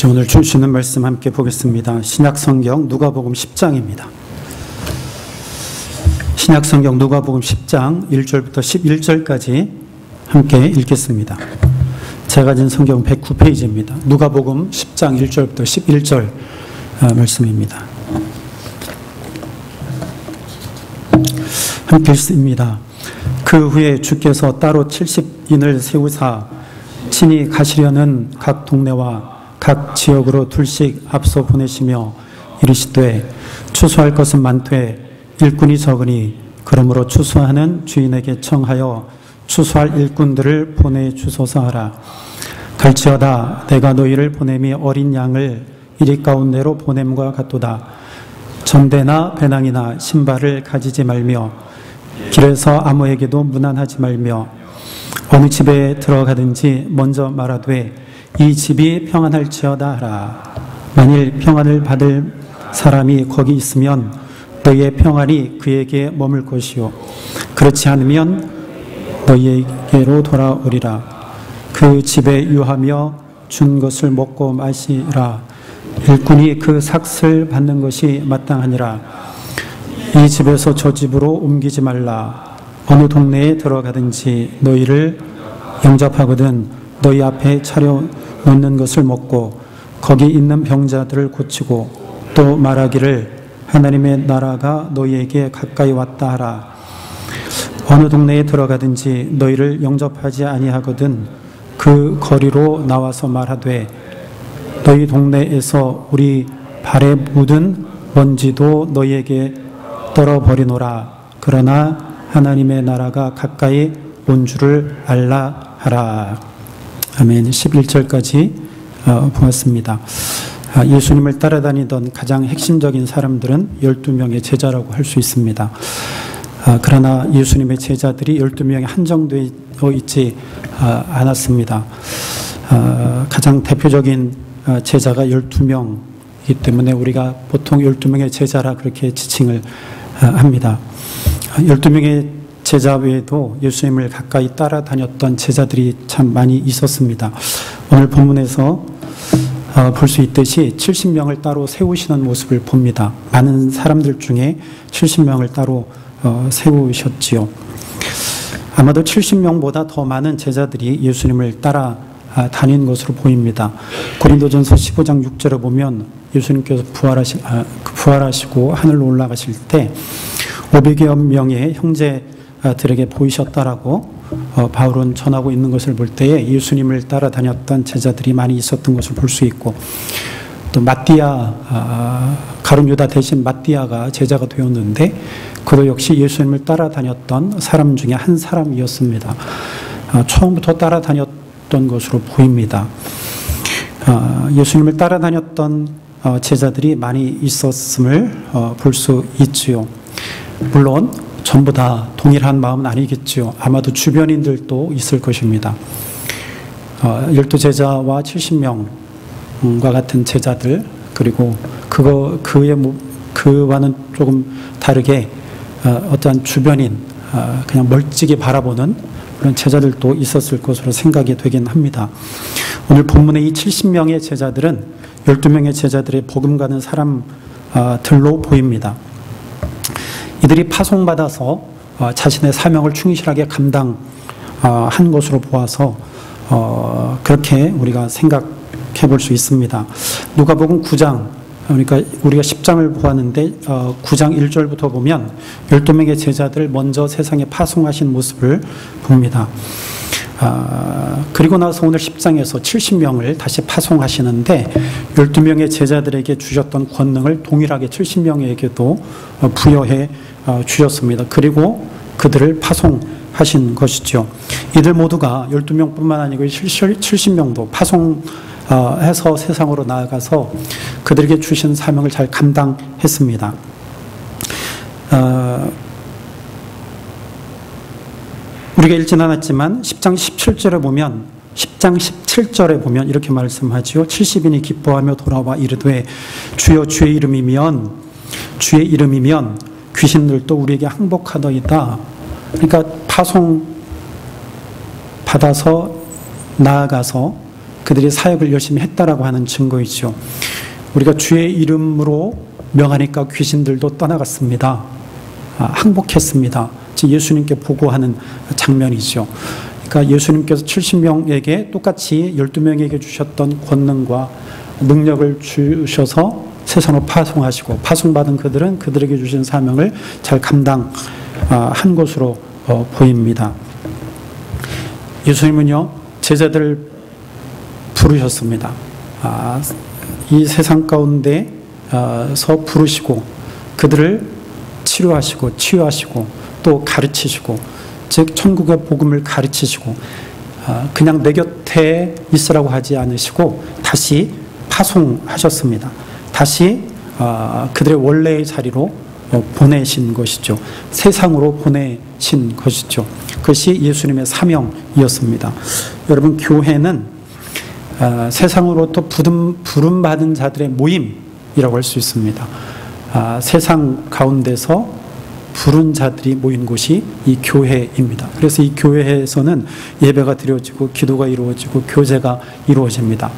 오늘 주시는 말씀 함께 보겠습니다. 신약성경 누가복음 10장입니다. 신약성경 누가복음 10장 1절부터 11절까지 함께 읽겠습니다. 제가 가진 성경 109페이지입니다. 누가복음 10장 1절부터 11절 말씀입니다. 함께 읽습니다. 그 후에 주께서 따로 70인을 세우사 친히 가시려는 각 동네와 각 지역으로 둘씩 앞서 보내시며 이르시되 추수할 것은 많되 일꾼이 적으니 그러므로 추수하는 주인에게 청하여 추수할 일꾼들을 보내주소서 하라. 갈지어다 내가 너희를 보냄이 어린 양을 이리 가운데로 보냄과 같도다. 전대나 배낭이나 신발을 가지지 말며 길에서 아무에게도 문안하지 말며 어느 집에 들어가든지 먼저 말하되 이 집이 평안할지어다 하라. 만일 평안을 받을 사람이 거기 있으면 너희의 평안이 그에게 머물 것이요 그렇지 않으면 너희에게로 돌아오리라. 그 집에 유하며 준 것을 먹고 마시라. 일꾼이 그 삭을 받는 것이 마땅하니라. 이 집에서 저 집으로 옮기지 말라. 어느 동네에 들어가든지 너희를 영접하거든 너희 앞에 차려 놓는 것을 먹고 거기 있는 병자들을 고치고 또 말하기를 하나님의 나라가 너희에게 가까이 왔다 하라. 어느 동네에 들어가든지 너희를 영접하지 아니하거든 그 거리로 나와서 말하되 너희 동네에서 우리 발에 묻은 먼지도 너희에게 떨어버리노라. 그러나 하나님의 나라가 가까이 온 줄을 알라 하라. 아멘. 11절까지 보았습니다. 예수님을 따라다니던 가장 핵심적인 사람들은 12명의 제자라고 할 수 있습니다. 그러나 예수님의 제자들이 12명에 한정되어 있지 않았습니다. 가장 대표적인 제자가 12명이기 때문에 우리가 보통 12명의 제자라 그렇게 지칭을 합니다. 12명의 제자 외에도 예수님을 가까이 따라다녔던 제자들이 참 많이 있었습니다. 오늘 본문에서 볼 수 있듯이 70명을 따로 세우시는 모습을 봅니다. 많은 사람들 중에 70명을 따로 세우셨지요. 아마도 70명보다 더 많은 제자들이 예수님을 따라 다닌 것으로 보입니다. 고린도전서 15장 6절에 보면 예수님께서 부활하시고 하늘로 올라가실 때 500여 명의 형제들에게 보이셨다라고 바울은 전하고 있는 것을 볼 때에 예수님을 따라다녔던 제자들이 많이 있었던 것을 볼 수 있고 또 가룟 유다 대신 마띠아가 제자가 되었는데 그도 역시 예수님을 따라다녔던 사람 중에 한 사람이었습니다. 처음부터 따라다녔던 것으로 보입니다. 예수님을 따라다녔던 제자들이 많이 있었음을 볼 수 있지요. 물론 전부 다 동일한 마음은 아니겠지요. 아마도 주변인들도 있을 것입니다. 12제자와 70명과 같은 제자들 그리고 그와는 조금 다르게 어떠한 주변인 그냥 멀찍이 바라보는 그런 제자들도 있었을 것으로 생각이 되긴 합니다. 오늘 본문의 이 70명의 제자들은 12명의 제자들의 복음 가는 사람들로 보입니다. 이들이 파송받아서 자신의 사명을 충실하게 감당한 것으로 보아서 그렇게 우리가 생각해 볼 수 있습니다. 누가복음 9장 그러니까 우리가 10장을 보았는데 9장 1절부터 보면 12명의 제자들을 먼저 세상에 파송하신 모습을 봅니다. 그리고 나서 오늘 10장에서 70명을 다시 파송하시는데 12명의 제자들에게 주셨던 권능을 동일하게 70명에게도 부여해 주셨습니다. 그리고 그들을 파송하신 것이죠. 이들 모두가 12명뿐만 아니고 70명도 파송해서 세상으로 나아가서 그들에게 주신 사명을 잘 감당했습니다. 우리가 읽진 않았지만 10장 17절에 보면 이렇게 말씀하지요. 70인이 기뻐하며 돌아와 이르되 주여 주의 이름이면 귀신들도 우리에게 항복하더이다. 그러니까 파송 받아서 나아가서 그들이 사역을 열심히 했다라고 하는 증거이죠. 우리가 주의 이름으로 명하니까 귀신들도 떠나갔습니다. 항복했습니다. 예수님께 보고하는 장면이죠. 그러니까 예수님께서 70명에게 똑같이 12명에게 주셨던 권능과 능력을 주셔서 세상으로 파송하시고, 파송받은 그들은 그들에게 주신 사명을 잘 감당한 것으로 보입니다. 예수님은요, 제자들을 부르셨습니다. 이 세상 가운데서 부르시고 그들을 치료하시고 치유하시고 또 가르치시고, 즉 천국의 복음을 가르치시고, 그냥 내 곁에 있으라고 하지 않으시고 다시 파송하셨습니다. 다시 그들의 원래의 자리로 보내신 것이죠. 세상으로 보내신 것이죠. 그것이 예수님의 사명이었습니다. 여러분, 교회는 세상으로부터 부름받은 자들의 모임이라고 할 수 있습니다. 세상 가운데서 부른 자들이 모인 곳이 이 교회입니다. 그래서 이 교회에서는 예배가 드려지고 기도가 이루어지고 교제가 이루어집니다.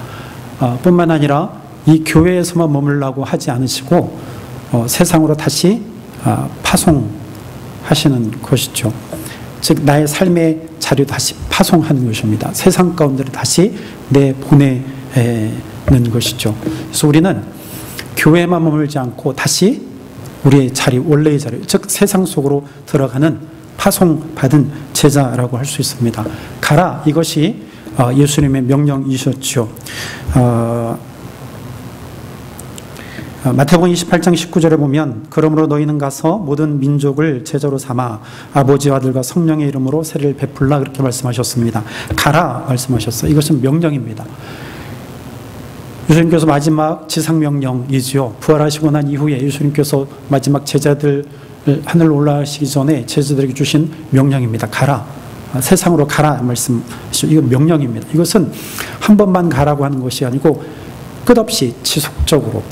뿐만 아니라 이 교회에서만 머물라고 하지 않으시고 세상으로 다시 파송하시는 것이죠. 즉 나의 삶의 자료 다시 파송하는 것입니다. 세상 가운데로 다시 내보내는 것이죠. 그래서 우리는 교회에만 머물지 않고 다시 우리의 자리, 원래의 자리, 즉 세상 속으로 들어가는 파송받은 제자라고 할 수 있습니다. 가라, 이것이 예수님의 명령이셨죠. 마태복음 28장 19절에 보면 그러므로 너희는 가서 모든 민족을 제자로 삼아 아버지와 아들과 성령의 이름으로 세례를 베풀라, 그렇게 말씀하셨습니다. 가라 말씀하셨어요. 이것은 명령입니다. 예수님께서 마지막 지상명령이지요. 부활하시고 난 이후에 예수님께서 마지막 제자들 하늘 올라가시기 전에 제자들에게 주신 명령입니다. 가라, 세상으로 가라 말씀하시죠. 이건 명령입니다. 이것은 한 번만 가라고 하는 것이 아니고 끝없이 지속적으로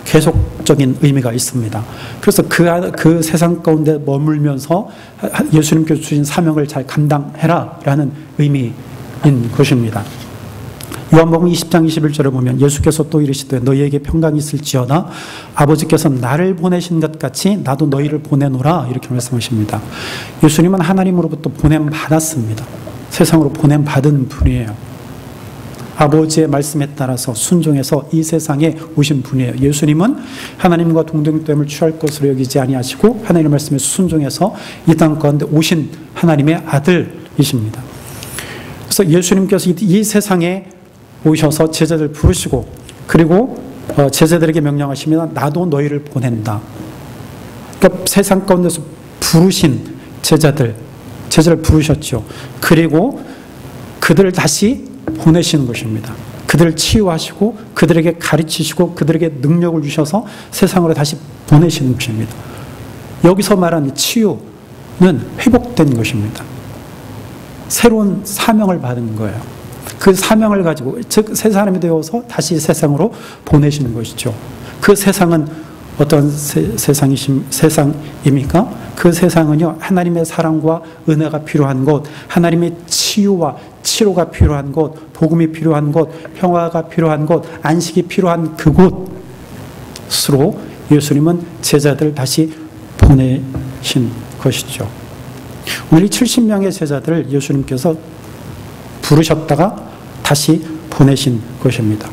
계속적인 의미가 있습니다. 그래서 그 세상 가운데 머물면서 예수님께서 주신 사명을 잘 감당해라 라는 의미인 것입니다. 요한복음 20장 21절에 보면 예수께서 또 이르시되 너희에게 평강이 있을지어다 아버지께서 나를 보내신 것 같이 나도 너희를 보내노라, 이렇게 말씀하십니다. 예수님은 하나님으로부터 보냄받았습니다. 세상으로 보냄받은 분이에요. 아버지의 말씀에 따라서 순종해서 이 세상에 오신 분이에요. 예수님은 하나님과 동등됨을 취할 것으로 여기지 아니하시고 하나님의 말씀에 순종해서 이 땅 가운데 오신 하나님의 아들이십니다. 그래서 예수님께서 이 세상에 오셔서 제자들 부르시고, 그리고 제자들에게 명령하시면 나도 너희를 보낸다. 그러니까 세상 가운데서 부르신 제자를 부르셨죠. 그리고 그들을 다시 보내시는 것입니다. 그들을 치유하시고 그들에게 가르치시고 그들에게 능력을 주셔서 세상으로 다시 보내시는 것입니다. 여기서 말하는 치유는 회복된 것입니다. 새로운 사명을 받은 거예요. 그 사명을 가지고, 즉 새 사람이 되어서 다시 세상으로 보내시는 것이죠. 그 세상은 어떤 세상입니까? 그 세상은요, 하나님의 사랑과 은혜가 필요한 곳, 하나님의 치유와 치료가 필요한 곳, 복음이 필요한 곳, 평화가 필요한 곳, 안식이 필요한 그곳으로 예수님은 제자들 다시 보내신 것이죠. 오늘 70명의 제자들을 예수님께서 부르셨다가 다시 보내신 것입니다.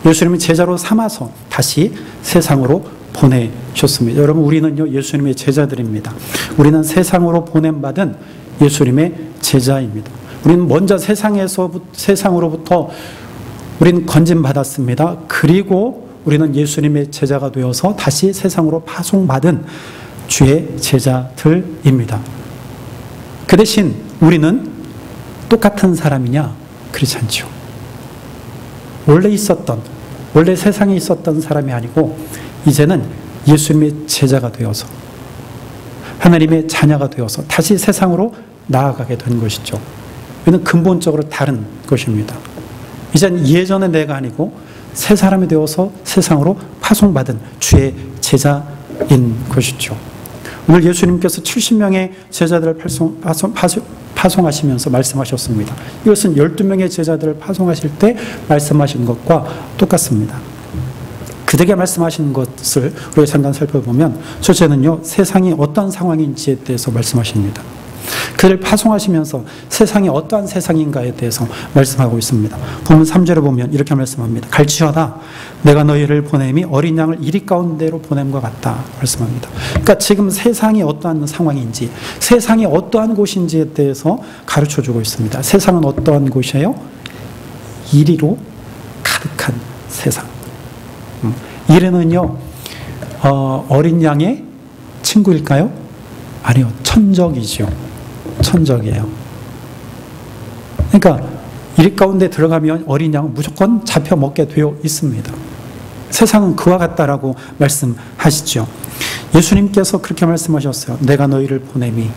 예수님은 제자로 삼아서 다시 세상으로 보내셨습니다. 여러분, 우리는요, 예수님의 제자들입니다. 우리는 세상으로 보냄받은 예수님의 제자입니다. 우리는 먼저 세상으로부터 우리는 건진받았습니다. 그리고 우리는 예수님의 제자가 되어서 다시 세상으로 파송받은 주의 제자들입니다. 그 대신 우리는 똑같은 사람이냐? 그렇지 않죠. 원래 세상에 있었던 사람이 아니고 이제는 예수님의 제자가 되어서 하나님의 자녀가 되어서 다시 세상으로 나아가게 된 것이죠. 이는 근본적으로 다른 것입니다. 이제는 예전의 내가 아니고 새 사람이 되어서 세상으로 파송받은 주의 제자인 것이죠. 오늘 예수님께서 70명의 제자들을 파송하시면서 말씀하셨습니다. 이것은 12명의 제자들을 파송하실 때 말씀하신 것과 똑같습니다. 그들에게 말씀하시는 것을 우리가 잠깐 살펴보면, 첫째는요, 세상이 어떤 상황인지에 대해서 말씀하십니다. 그를 파송하시면서 세상이 어떠한 세상인가에 대해서 말씀하고 있습니다. 본문 3절에 보면 이렇게 말씀합니다. 갈지어다 내가 너희를 보냄이 어린 양을 이리 가운데로 보냄과 같다 말씀합니다. 그러니까 지금 세상이 어떠한 상황인지, 세상이 어떠한 곳인지에 대해서 가르쳐주고 있습니다. 세상은 어떠한 곳이에요? 이리로 가득한 세상. 이리는요, 어린 양의 친구일까요? 아니요, 천적이죠. 천적이에요. 그러니까 이리 가운데 들어가면 어린 양은 무조건 잡혀 먹게 되어 있습니다. 세상은 그와 같다라고 말씀하시죠. 예수님께서 그렇게 말씀하셨어요. 내가 너희를 보냄이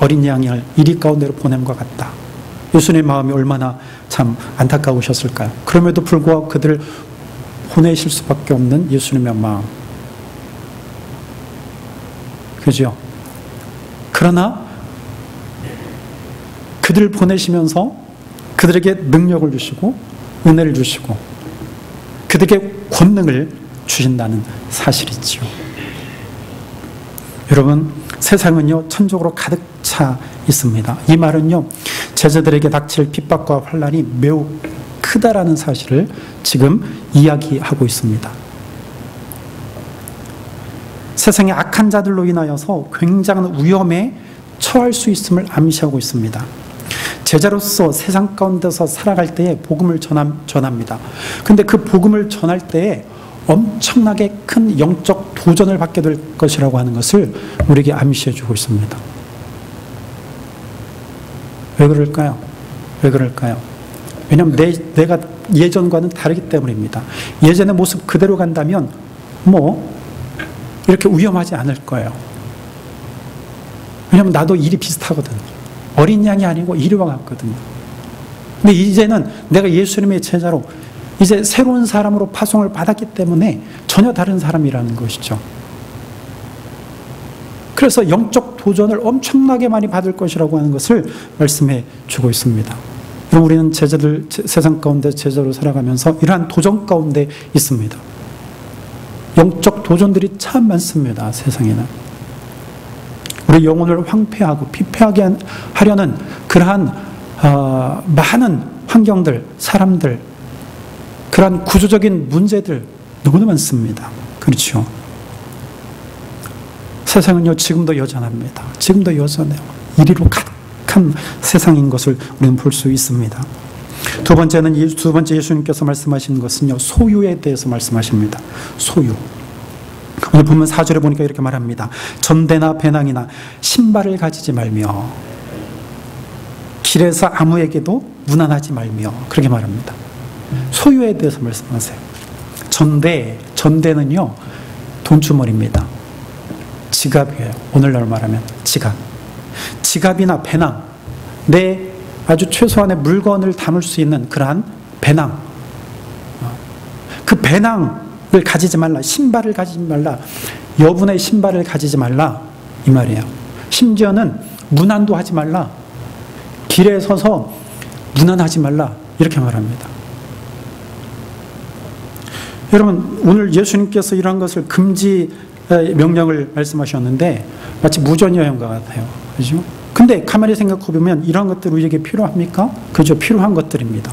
어린 양을 이리 가운데로 보냄과 같다. 예수님의 마음이 얼마나 참 안타까우셨을까요? 그럼에도 불구하고 그들을 보내실 수밖에 없는 예수님의 마음. 그죠? 그러나 그들을 보내시면서 그들에게 능력을 주시고 은혜를 주시고 그들에게 권능을 주신다는 사실이지요. 여러분, 세상은요 천적으로 가득 차 있습니다. 이 말은요 제자들에게 닥칠 핍박과 환난이 매우 크다라는 사실을 지금 이야기하고 있습니다. 세상의 악한 자들로 인하여서 굉장한 위험에 처할 수 있음을 암시하고 있습니다. 제자로서 세상 가운데서 살아갈 때에 복음을 전합니다. 근데 그 복음을 전할 때에 엄청나게 큰 영적 도전을 받게 될 것이라고 하는 것을 우리에게 암시해 주고 있습니다. 왜 그럴까요? 왜 그럴까요? 왜냐하면 내가 예전과는 다르기 때문입니다. 예전의 모습 그대로 간다면 이렇게 위험하지 않을 거예요. 왜냐하면 나도 일이 비슷하거든. 어린 양이 아니고 이리와 같거든요. 근데 이제는 내가 예수님의 제자로 이제 새로운 사람으로 파송을 받았기 때문에 전혀 다른 사람이라는 것이죠. 그래서 영적 도전을 엄청나게 많이 받을 것이라고 하는 것을 말씀해 주고 있습니다. 그럼 우리는 제자들, 세상 가운데 제자로 살아가면서 이러한 도전 가운데 있습니다. 영적 도전들이 참 많습니다. 세상에는. 우리 영혼을 황폐하고 피폐하게 하려는 그러한 많은 환경들, 사람들, 그러한 구조적인 문제들 너무나 많습니다. 그렇죠? 세상은요 지금도 여전합니다. 지금도 여전해요. 이리로 가득한 세상인 것을 우리는 볼 수 있습니다. 두 번째 예수님께서 말씀하시는 것은요 소유에 대해서 말씀하십니다. 소유. 오늘 보면 4절에 보니까 이렇게 말합니다. 전대나 배낭이나 신발을 가지지 말며 길에서 아무에게도 무난하지 말며 그렇게 말합니다. 소유에 대해서 말씀하세요. 전대는요 돈주머니입니다. 지갑이에요. 오늘날 말하면 지갑이나 배낭, 내 아주 최소한의 물건을 담을 수 있는 그러한 배낭, 그 배낭을 가지지 말라, 신발을 가지지 말라, 여분의 신발을 가지지 말라 이 말이에요. 심지어는 문안도 하지 말라, 길에 서서 문안하지 말라 이렇게 말합니다. 여러분, 오늘 예수님께서 이러한 것을 금지 명령을 말씀하셨는데 마치 무전여행과 같아요. 그죠? 근데 가만히 생각해 보면 이런 것들 우리에게 필요합니까? 그죠? 필요한 것들입니다.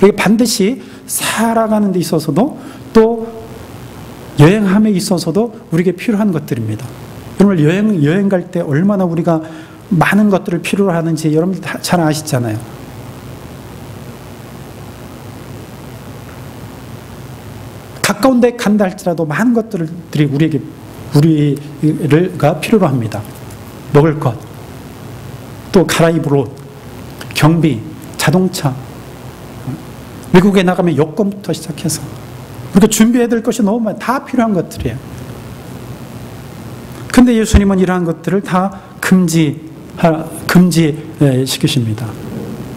우리가 반드시 살아가는 데 있어서도 또 여행함에 있어서도 우리에게 필요한 것들입니다. 여러분 여행 갈 때 얼마나 우리가 많은 것들을 필요로 하는지 여러분들 다 잘 아시잖아요. 가까운 데 간다 할지라도 많은 것들이 우리가 필요로 합니다. 먹을 것, 또 갈아입을 옷, 경비, 자동차, 미국에 나가면 여권부터 시작해서 우리가 준비해야 될 것이 너무 많아요. 다 필요한 것들이에요. 근데 예수님은 이러한 것들을 다 금지시키십니다.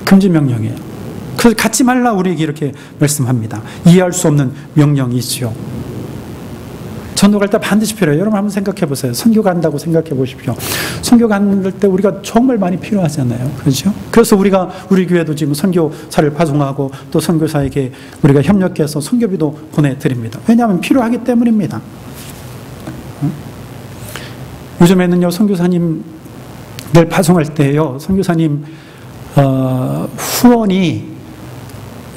금지 명령이에요. 그래서 갖지 말라 우리에게 이렇게 말씀합니다. 이해할 수 없는 명령이지요. 전도 갈 때 반드시 필요해요. 여러분 한번 생각해 보세요. 선교 간다고 생각해 보십시오. 선교 갈 때 우리가 정말 많이 필요하잖아요. 그렇죠? 그래서 우리가 우리 교회도 지금 선교사를 파송하고 또 선교사에게 우리가 협력해서 선교비도 보내드립니다. 왜냐하면 필요하기 때문입니다. 요즘에는요, 선교사님들 파송할 때요, 선교사님 후원이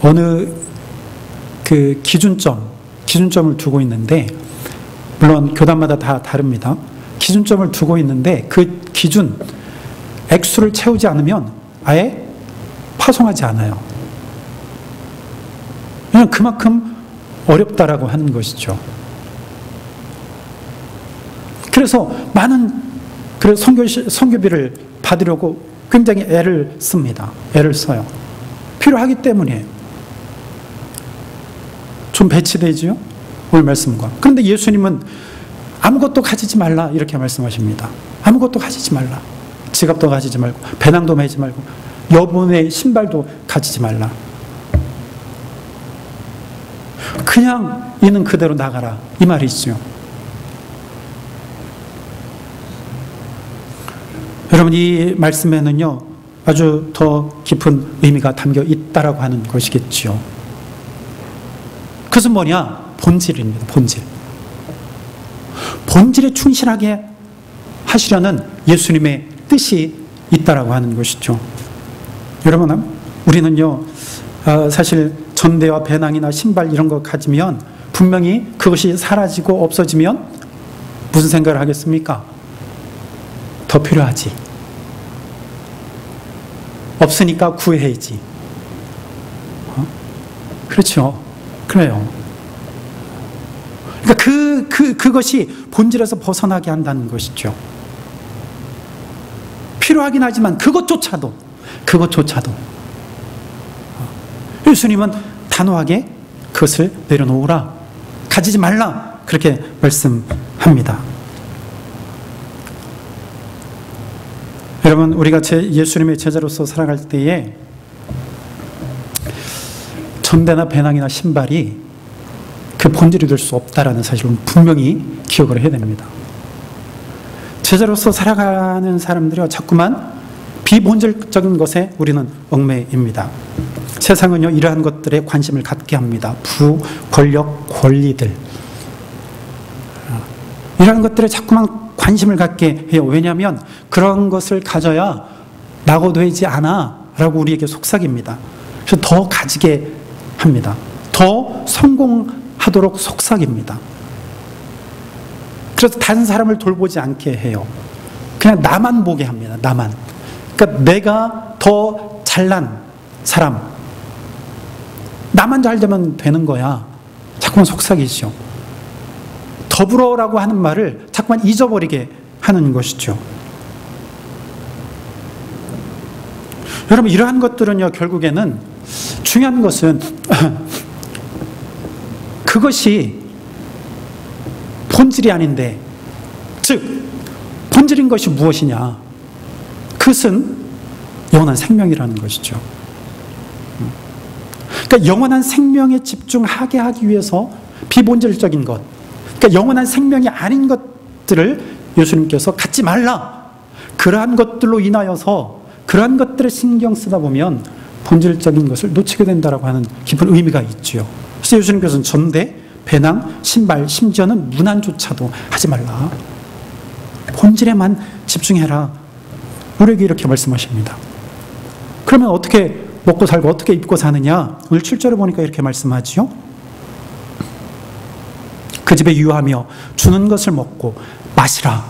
어느 그 기준점을 두고 있는데, 물론 교단마다 다 다릅니다. 기준점을 두고 있는데 그 기준 액수를 채우지 않으면 아예 파송하지 않아요. 왜냐하면 그만큼 어렵다라고 하는 것이죠. 그래서 선교비를 받으려고 굉장히 애를 씁니다. 애를 써요. 필요하기 때문이에요. 좀 배치되지요? 오늘 말씀과. 그런데 예수님은 아무것도 가지지 말라 이렇게 말씀하십니다. 아무것도 가지지 말라. 지갑도 가지지 말고 배낭도 매지 말고 여분의 신발도 가지지 말라. 그냥 있는 그대로 나가라 이 말이죠. 여러분, 이 말씀에는요 아주 더 깊은 의미가 담겨 있다라고 하는 것이겠죠. 그것은 뭐냐? 본질입니다. 본질에 충실하게 하시려는 예수님의 뜻이 있다라고 하는 것이죠. 여러분, 우리는요 사실 전대와 배낭이나 신발 이런 거 가지면 분명히 그것이 사라지고 없어지면 무슨 생각을 하겠습니까? 더 필요하지. 없으니까 구해야지. 그렇죠. 그래요. 그러니까 그것이 본질에서 벗어나게 한다는 것이죠. 필요하긴 하지만 그것조차도 예수님은 단호하게 그것을 내려놓으라, 가지지 말라 그렇게 말씀합니다. 여러분, 우리가 예수님의 제자로서 살아갈 때에 전대나 배낭이나 신발이 그 본질이 될 수 없다라는 사실을 분명히 기억을 해야 됩니다. 제자로서 살아가는 사람들이 자꾸만 비본질적인 것에 우리는 얽매입니다. 세상은요 이러한 것들에 관심을 갖게 합니다. 부, 권력, 권리들 이러한 것들에 자꾸만 관심을 갖게 해요. 왜냐하면 그런 것을 가져야 나고 되지 않아 라고 우리에게 속삭입니다. 그래서 더 가지게 합니다. 더 성공하도록 속삭입니다. 그래서 다른 사람을 돌보지 않게 해요. 그냥 나만 보게 합니다. 나만. 그러니까 내가 더 잘난 사람, 나만 잘 되면 되는 거야. 자꾸만 속삭이죠. 더불어라고 하는 말을 자꾸만 잊어버리게 하는 것이죠. 여러분, 이러한 것들은요 결국에는 중요한 것은 그것이 본질이 아닌데, 즉 본질인 것이 무엇이냐? 그것은 영원한 생명이라는 것이죠. 그러니까 영원한 생명에 집중하게 하기 위해서 비본질적인 것, 그러니까 영원한 생명이 아닌 것들을 예수님께서 갖지 말라. 그러한 것들로 인하여서 그러한 것들에 신경 쓰다 보면 본질적인 것을 놓치게 된다라고 하는 깊은 의미가 있죠. 그래서 예수님께서는 전대, 배낭, 신발, 심지어는 문안조차도 하지 말라. 본질에만 집중해라. 우리에게 이렇게 말씀하십니다. 그러면 어떻게 먹고 살고 어떻게 입고 사느냐? 오늘 7절에 보니까 이렇게 말씀하지요. 그 집에 유하며 주는 것을 먹고 마시라.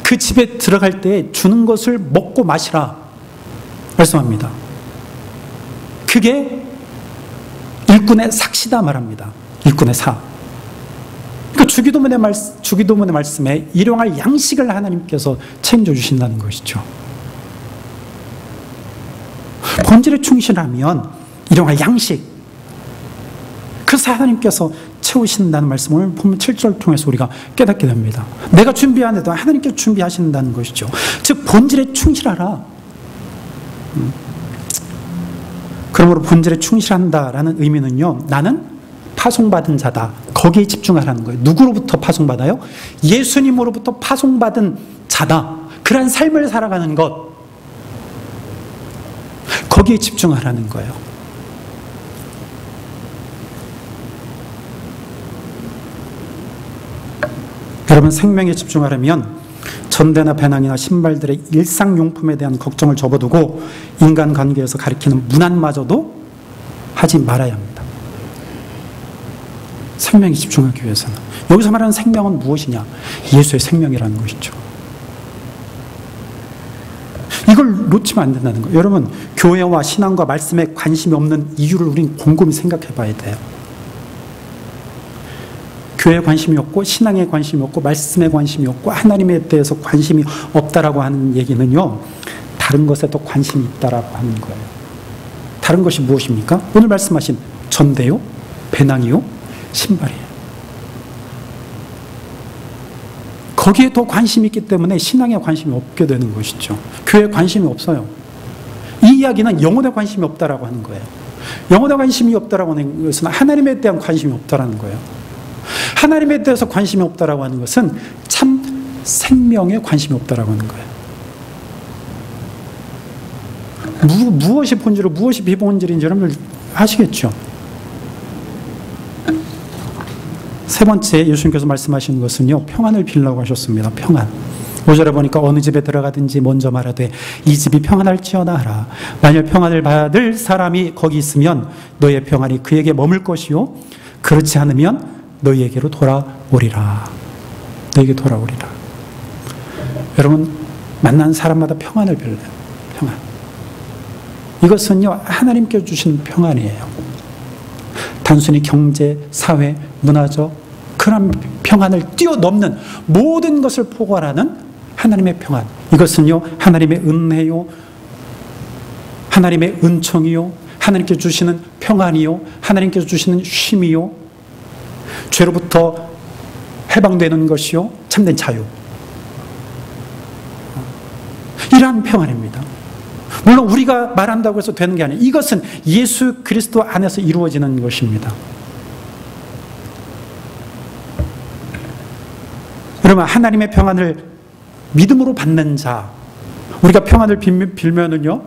그 집에 들어갈 때 주는 것을 먹고 마시라 말씀합니다. 그게 일꾼의 삭시다 말합니다. 일꾼의 사. 그 주기도문의 말씀에 일용할 양식을 하나님께서 책임져 주신다는 것이죠. 본질에 충실하면 일용할 양식, 그래서 하나님께서 채우신다는 말씀을 보면 7절 통해서 우리가 깨닫게 됩니다. 내가 준비하는데도 하나님께서 준비하신다는 것이죠. 즉 본질에 충실하라. 그러므로 본질에 충실한다라는 의미는요, 나는 파송받은 자다, 거기에 집중하라는 거예요. 누구로부터 파송받아요? 예수님으로부터 파송받은 자다. 그러한 삶을 살아가는 것. 거기에 집중하라는 거예요. 여러분, 생명에 집중하려면 전대나 배낭이나 신발들의 일상용품에 대한 걱정을 접어두고 인간관계에서 가리키는 문안마저도 하지 말아야 합니다. 생명에 집중하기 위해서는. 여기서 말하는 생명은 무엇이냐? 예수의 생명이라는 것이죠. 이걸 놓치면 안 된다는 거예요. 여러분, 교회와 신앙과 말씀에 관심이 없는 이유를 우린 곰곰이 생각해 봐야 돼요. 교회에 관심이 없고 신앙에 관심이 없고 말씀에 관심이 없고 하나님에 대해서 관심이 없다라고 하는 얘기는요, 다른 것에 더 관심이 있다라고 하는 거예요. 다른 것이 무엇입니까? 오늘 말씀하신 전대요, 배낭이요, 신발이에요. 거기에 더 관심이 있기 때문에 신앙에 관심이 없게 되는 것이죠. 교회에 관심이 없어요. 이 이야기는 영혼에 관심이 없다라고 하는 거예요. 영혼에 관심이 없다라고 하는 것은 하나님에 대한 관심이 없다라는 거예요. 하나님에 대해서 관심이 없다라고 하는 것은 참 생명에 관심이 없다라고 하는 거예요. 무엇이 본질이고 무엇이 비본질인지 여러분들 아시겠죠? 세 번째 예수님께서 말씀하시는 것은요, 평안을 빌라고 하셨습니다. 평안. 5절에 보니까 어느 집에 들어가든지 먼저 말하되 이 집이 평안할지어다 하라. 만일 평안을 받을 사람이 거기 있으면 너의 평안이 그에게 머물 것이요 그렇지 않으면 너희에게로 돌아오리라. 너희에게 돌아오리라. 여러분, 만난 사람마다 평안을 빌려요. 평안. 이것은요, 하나님께서 주신 평안이에요. 단순히 경제, 사회, 문화적 그런 평안을 뛰어넘는 모든 것을 포괄하는 하나님의 평안. 이것은요, 하나님의 은혜요, 하나님의 은총이요, 하나님께서 주시는 평안이요, 하나님께서 주시는 쉼이요, 죄로부터 해방되는 것이요, 참된 자유. 이러한 평안입니다. 물론 우리가 말한다고 해서 되는 게 아니에요. 이것은 예수 그리스도 안에서 이루어지는 것입니다. 여러분, 하나님의 평안을 믿음으로 받는 자, 우리가 평안을 빌면은요,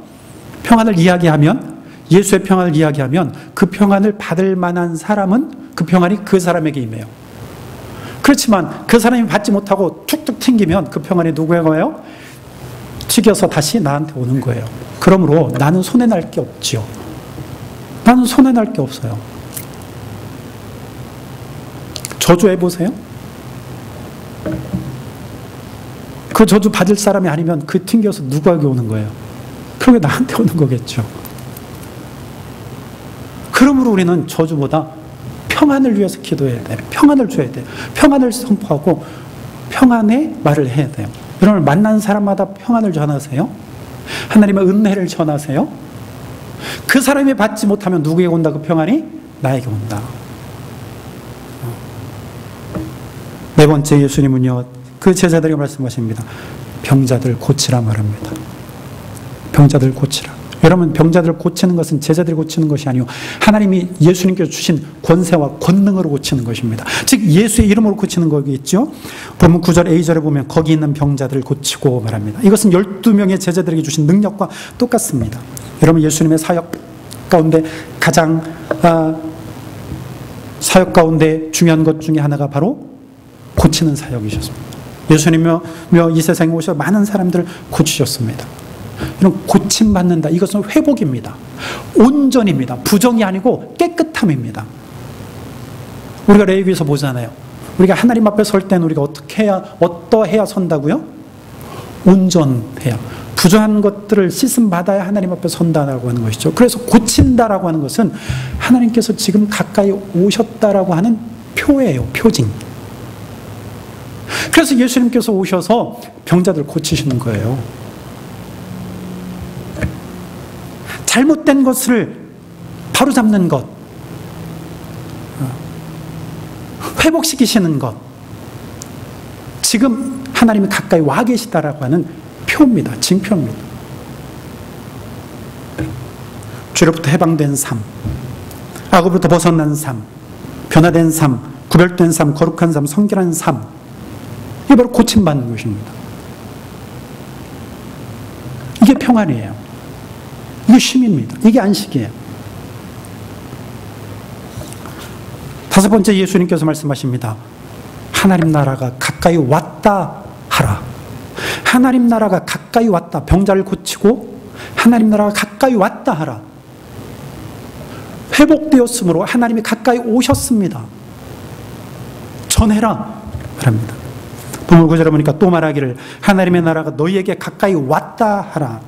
평안을 이야기하면, 예수의 평안을 이야기하면 그 평안을 받을 만한 사람은 그 평안이 그 사람에게 임해요. 그렇지만 그 사람이 받지 못하고 툭툭 튕기면 그 평안이 누구에게 와요? 튀겨서 다시 나한테 오는 거예요. 그러므로 나는 손해날 게 없지요. 나는 손해날 게 없어요. 저주해보세요. 그 저주 받을 사람이 아니면 그 튕겨서 누구에게 오는 거예요? 그게 나한테 오는 거겠죠. 그러므로 우리는 저주보다 평안을 위해서 기도해야 돼요. 평안을 줘야 돼요. 평안을 선포하고 평안의 말을 해야 돼요. 여러분, 만난 사람마다 평안을 전하세요. 하나님의 은혜를 전하세요. 그 사람이 받지 못하면 누구에게 온다? 그 평안이 나에게 온다. 네 번째, 예수님은요, 그 제자들에게 말씀하십니다. 병자들 고치라 말합니다. 병자들 고치라. 여러분, 병자들을 고치는 것은 제자들이 고치는 것이 아니고 하나님이 예수님께서 주신 권세와 권능으로 고치는 것입니다. 즉 예수의 이름으로 고치는 거겠죠. 본문 9절 A절에 보면 거기 있는 병자들을 고치고 말합니다. 이것은 12명의 제자들에게 주신 능력과 똑같습니다. 여러분, 예수님의 사역 가운데 가장 사역 가운데 중요한 것 중에 하나가 바로 고치는 사역이셨습니다. 예수님이며 이 세상에 오셔서 많은 사람들을 고치셨습니다. 이런 고침받는다. 이것은 회복입니다. 온전입니다. 부정이 아니고 깨끗함입니다. 우리가 레위기에서 보잖아요. 우리가 하나님 앞에 설 때는 우리가 어떠해야 선다고요? 온전해야. 부정한 것들을 씻음 받아야 하나님 앞에 선다라고 하는 것이죠. 그래서 고친다라고 하는 것은 하나님께서 지금 가까이 오셨다라고 하는 표예요. 표징. 그래서 예수님께서 오셔서 병자들 고치시는 거예요. 잘못된 것을 바로잡는 것, 회복시키시는 것, 지금 하나님이 가까이 와 계시다라고 하는 표입니다. 징표입니다. 죄로부터 해방된 삶, 악으로부터 벗어난 삶, 변화된 삶, 구별된 삶, 거룩한 삶, 성결한 삶. 이게 바로 고침받는 것입니다. 이게 평안이에요. 이게 쉼입니다. 이게 안식이에요. 다섯 번째, 예수님께서 말씀하십니다. 하나님 나라가 가까이 왔다 하라. 하나님 나라가 가까이 왔다. 병자를 고치고 하나님 나라가 가까이 왔다 하라. 회복되었으므로 하나님이 가까이 오셨습니다. 전해라 말합니다. 본문 9절에 보니까 또 말하기를 하나님의 나라가 너희에게 가까이 왔다 하라.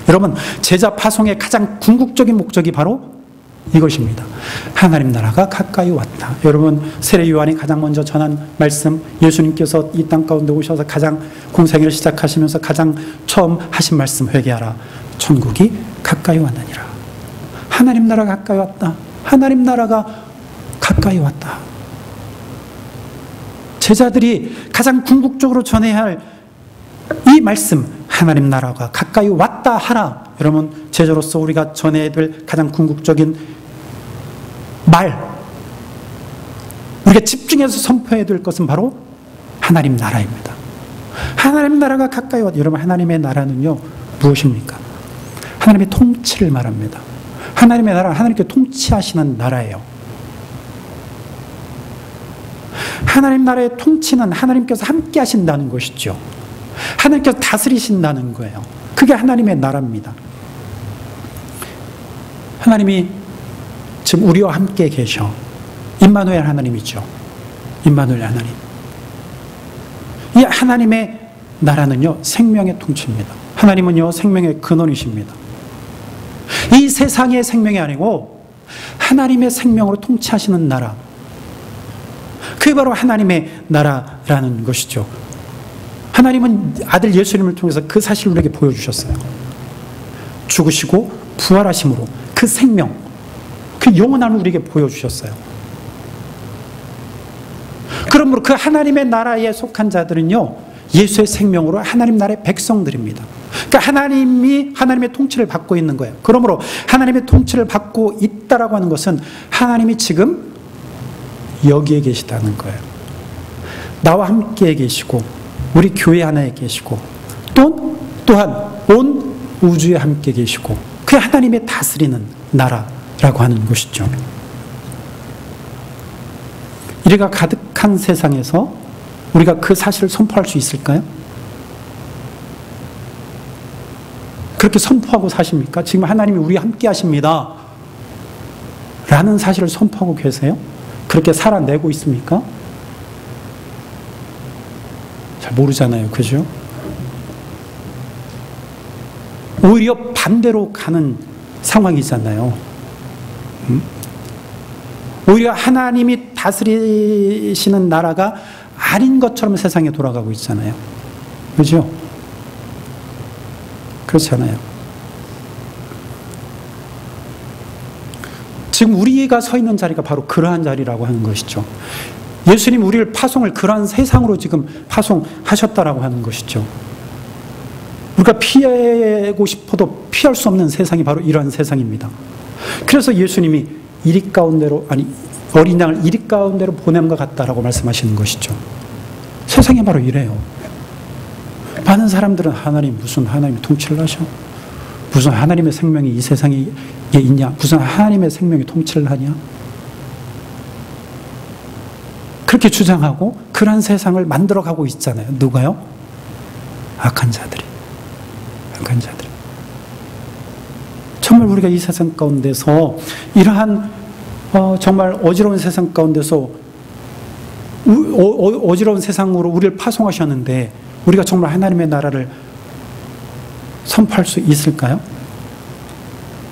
여러분, 제자 파송의 가장 궁극적인 목적이 바로 이것입니다. 하나님 나라가 가까이 왔다. 여러분, 세례 요한이 가장 먼저 전한 말씀, 예수님께서 이 땅 가운데 오셔서 가장 공생애를 시작하시면서 가장 처음 하신 말씀, 회개하라. 천국이 가까이 왔느니라. 하나님 나라가 가까이 왔다. 하나님 나라가 가까이 왔다. 제자들이 가장 궁극적으로 전해야 할 이 말씀, 하나님 나라가 가까이 왔다 하라. 여러분, 제자로서 우리가 전해야 될 가장 궁극적인 말, 우리가 집중해서 선포해야 될 것은 바로 하나님 나라입니다. 하나님 나라가 가까이 왔다. 여러분, 하나님의 나라는요 무엇입니까? 하나님의 통치를 말합니다. 하나님의 나라는 하나님께 통치하시는 나라예요. 하나님 나라의 통치는 하나님께서 함께 하신다는 것이죠. 하나님께서 다스리신다는 거예요. 그게 하나님의 나라입니다. 하나님이 지금 우리와 함께 계셔. 임마누엘 하나님이죠. 임마누엘 하나님. 이 하나님의 나라는요 생명의 통치입니다. 하나님은요 생명의 근원이십니다. 이 세상의 생명이 아니고 하나님의 생명으로 통치하시는 나라, 그게 바로 하나님의 나라라는 것이죠. 하나님은 아들 예수님을 통해서 그 사실을 우리에게 보여주셨어요. 죽으시고 부활하심으로 그 생명, 그 영원함을 우리에게 보여주셨어요. 그러므로 그 하나님의 나라에 속한 자들은요 예수의 생명으로 하나님 나라의 백성들입니다. 그러니까 하나님이 하나님의 통치를 받고 있는 거예요. 그러므로 하나님의 통치를 받고 있다라고 하는 것은 하나님이 지금 여기에 계시다는 거예요. 나와 함께 계시고 우리 교회 하나에 계시고 또한 온 우주에 함께 계시고 그게 하나님의 다스리는 나라라고 하는 것이죠. 이래가 가득한 세상에서 우리가 그 사실을 선포할 수 있을까요? 그렇게 선포하고 사십니까? 지금 하나님이 우리와 함께 하십니다 라는 사실을 선포하고 계세요? 그렇게 살아내고 있습니까? 잘 모르잖아요. 그죠? 오히려 반대로 가는 상황이잖아요. 오히려 하나님이 다스리시는 나라가 아닌 것처럼 세상에 돌아가고 있잖아요. 그죠? 그렇잖아요. 지금 우리가 서 있는 자리가 바로 그러한 자리라고 하는 것이죠. 예수님 우리를 파송을 그러한 세상으로 지금 파송하셨다라고 하는 것이죠. 우리가 피하고 싶어도 피할 수 없는 세상이 바로 이러한 세상입니다. 그래서 예수님이 이리 가운데로, 어린 양을 이리 가운데로 보냄과 같다라고 말씀하시는 것이죠. 세상이 바로 이래요. 많은 사람들은 무슨 하나님이 통치를 하셔? 무슨 하나님의 생명이 이 세상에 있냐? 무슨 하나님의 생명이 통치를 하냐? 그렇게 주장하고 그런 세상을 만들어가고 있잖아요. 누가요? 악한 자들이. 악한 자들이. 정말 우리가 이 세상 가운데서 이러한 정말 어지러운 세상 가운데서 어지러운 세상으로 우리를 파송하셨는데 우리가 정말 하나님의 나라를 선포할 수 있을까요?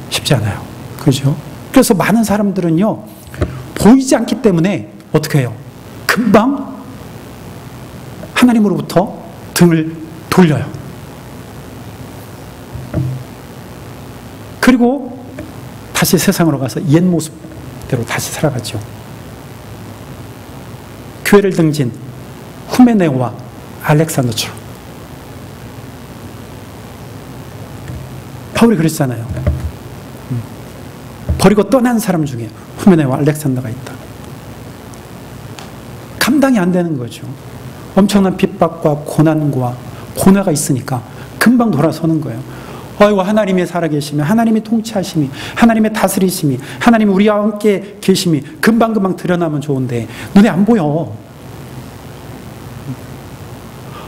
쉽지 않아요. 그죠? 그래서 많은 사람들은요 보이지 않기 때문에 어떻게 해요? 금방 하나님으로부터 등을 돌려요. 그리고 다시 세상으로 가서 옛 모습대로 다시 살아가죠. 교회를 등진 후메네오와 알렉산더처럼. 바울이 그랬잖아요. 버리고 떠난 사람 중에 후메네오와 알렉산더가 있다. 감당이 안 되는 거죠. 엄청난 핍박과 고난과 고뇌가 있으니까 금방 돌아서는 거예요. 아이고, 하나님이 살아계심이, 하나님이 통치하심이, 하나님의 다스리심이, 하나님이 우리와 함께 계심이 금방금방 드러나면 좋은데 눈에 안 보여.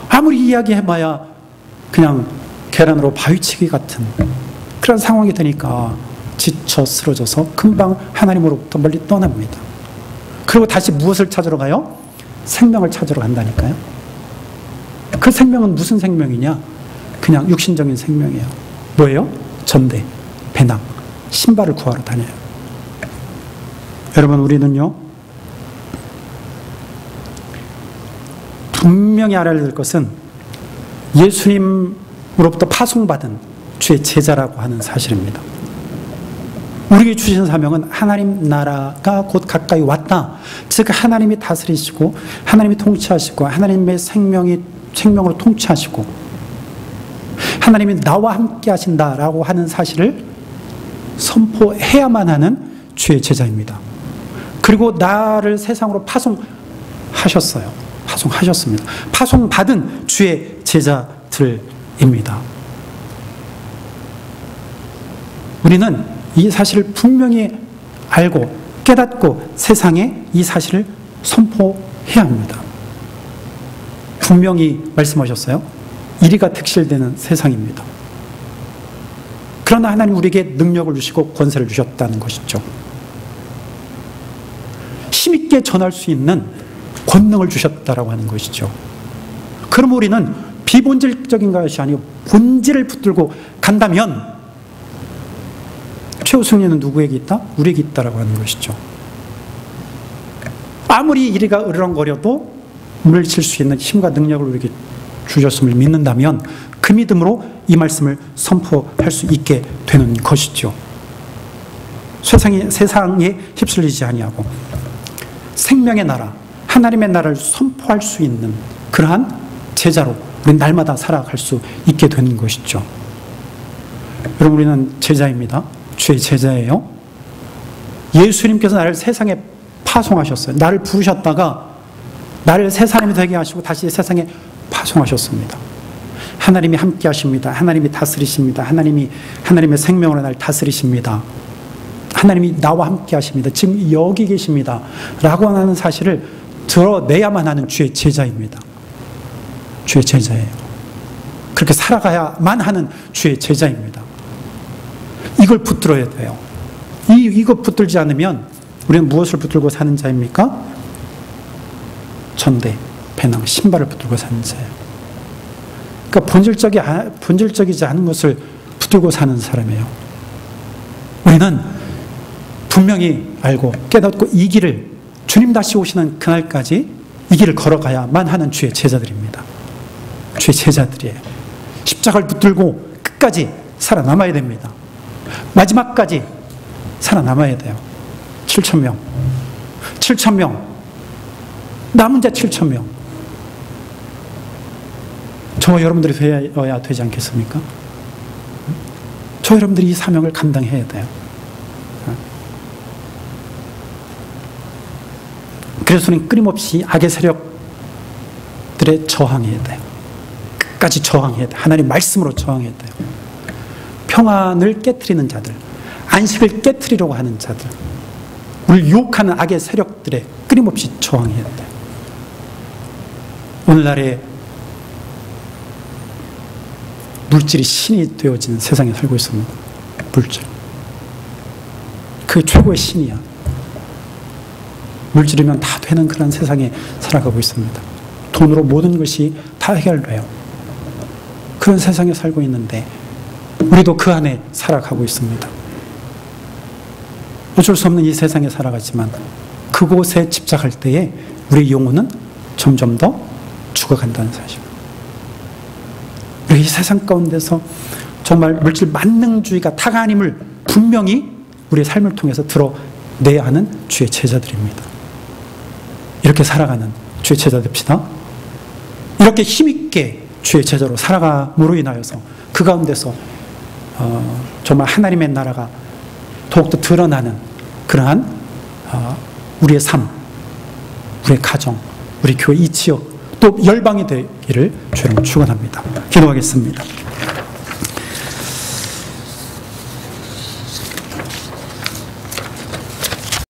아무리 이야기해봐야 그냥 계란으로 바위치기 같은 그런 상황이 되니까 지쳐 쓰러져서 금방 하나님으로부터 멀리 떠납니다. 그리고 다시 무엇을 찾으러 가요? 생명을 찾으러 간다니까요. 그 생명은 무슨 생명이냐? 그냥 육신적인 생명이에요. 뭐예요? 전대, 배낭, 신발을 구하러 다녀요. 여러분, 우리는요, 분명히 알아야 될 것은 예수님으로부터 파송받은 주의 제자라고 하는 사실입니다. 우리에게 주신 사명은 하나님 나라가 곧 가까이 왔다. 즉 하나님이 다스리시고 하나님이 통치하시고 하나님의 생명으로 통치하시고 하나님이 나와 함께 하신다라고 하는 사실을 선포해야만 하는 주의 제자입니다. 그리고 나를 세상으로 파송하셨어요. 파송하셨습니다. 파송받은 주의 제자들입니다. 우리는 이 사실을 분명히 알고 깨닫고 세상에 이 사실을 선포해야 합니다. 분명히 말씀하셨어요. 이리가 특실되는 세상입니다. 그러나 하나님 우리에게 능력을 주시고 권세를 주셨다는 것이죠. 힘있게 전할 수 있는 권능을 주셨다라고 하는 것이죠. 그럼 우리는 비본질적인 것이 아니고 본질을 붙들고 간다면 최후 승리는 누구에게 있다? 우리에게 있다라고 하는 것이죠. 아무리 이리가 으르렁거려도 물리칠 수 있는 힘과 능력을 우리에게 주셨음을 믿는다면 그 믿음으로 이 말씀을 선포할 수 있게 되는 것이죠. 세상에 휩쓸리지 아니하고 생명의 나라, 하나님의 나라를 선포할 수 있는 그러한 제자로 우리는 날마다 살아갈 수 있게 되는 것이죠. 여러분, 우리는 제자입니다. 주의 제자예요. 예수님께서 나를 세상에 파송하셨어요. 나를 부르셨다가 나를 새 사람이 되게 하시고 다시 세상에 파송하셨습니다. 하나님이 함께 하십니다. 하나님이 다스리십니다. 하나님의 생명으로 날 다스리십니다. 하나님이 나와 함께 하십니다. 지금 여기 계십니다. 라고 하는 사실을 드러내야만 하는 주의 제자입니다. 주의 제자예요. 그렇게 살아가야만 하는 주의 제자입니다. 이걸 붙들어야 돼요. 이거 붙들지 않으면 우리는 무엇을 붙들고 사는 자입니까? 전대, 배낭, 신발을 붙들고 사는 자예요. 그러니까 본질적이지 않은 것을 붙들고 사는 사람이에요. 우리는 분명히 알고 깨닫고 이 길을 주님 다시 오시는 그날까지 이 길을 걸어가야만 하는 주의 제자들입니다. 주의 제자들이에요. 십자가를 붙들고 끝까지 살아남아야 됩니다. 마지막까지 살아남아야 돼요. 7,000명. 7,000명. 남은 자 7,000명. 저와 여러분들이 되어야 되지 않겠습니까? 저 여러분들이 이 사명을 감당해야 돼요. 그래서 우리는 끊임없이 악의 세력들에 저항해야 돼요. 끝까지 저항해야 돼요. 하나님 말씀으로 저항해야 돼요. 평안을 깨트리는 자들, 안식을 깨트리려고 하는 자들, 우리를 유혹하는 악의 세력들에 끊임없이 저항해야 돼요. 오늘날에 물질이 신이 되어진 세상에 살고 있습니다. 물질. 그게 최고의 신이야. 물질이면 다 되는 그런 세상에 살아가고 있습니다. 돈으로 모든 것이 다 해결돼요. 그런 세상에 살고 있는데 우리도 그 안에 살아가고 있습니다. 어쩔 수 없는 이 세상에 살아가지만 그곳에 집착할 때에 우리의 영혼은 점점 더 죽어간다는 사실. 우리 이 세상 가운데서 정말 물질 만능주의가 다가 아님을 분명히 우리의 삶을 통해서 드러내야 하는 주의 제자들입니다. 이렇게 살아가는 주의 제자 됩시다. 이렇게 힘있게 주의 제자로 살아감으로 인하여서 그 가운데서 정말 하나님의 나라가 더욱더 드러나는 그러한 우리의 삶, 우리의 가정, 우리 교회 이 지역 또 열방이 되기를 주님 축원합니다. 기도하겠습니다.